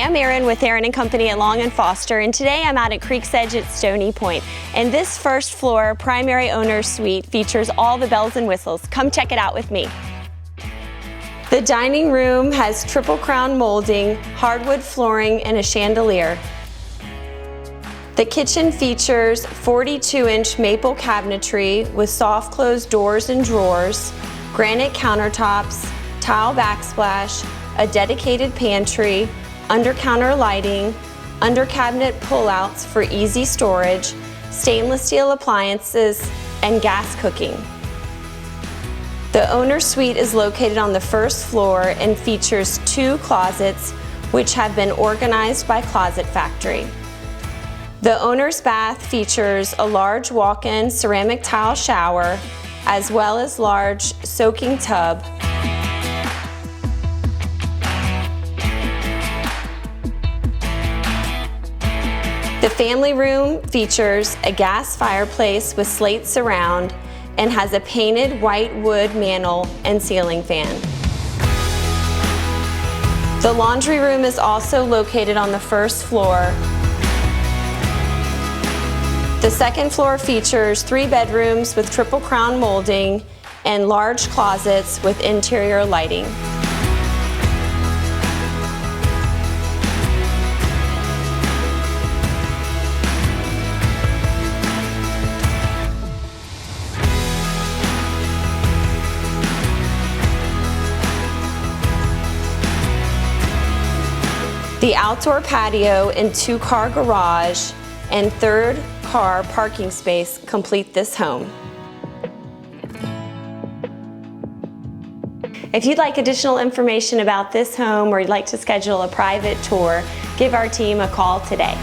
I'm Erin with Erin & Company at Long & Foster, and today I'm out at Creek's Edge at Stony Point. And this first floor primary owner's suite features all the bells and whistles. Come check it out with me. The dining room has triple crown molding, hardwood flooring, and a chandelier. The kitchen features 42-inch maple cabinetry with soft close doors and drawers, granite countertops, tile backsplash, a dedicated pantry, under-counter lighting, under-cabinet pullouts for easy storage, stainless steel appliances, and gas cooking. The owner's suite is located on the first floor and features 2 closets which have been organized by Closet Factory. The owner's bath features a large walk-in ceramic tile shower as well as large soaking tub. The family room features a gas fireplace with slate surround and has a painted white wood mantel and ceiling fan. The laundry room is also located on the first floor. The second floor features 3 bedrooms with triple crown molding and large closets with interior lighting. The outdoor patio and 2-car garage and 3rd car parking space complete this home. If you'd like additional information about this home or you'd like to schedule a private tour, give our team a call today.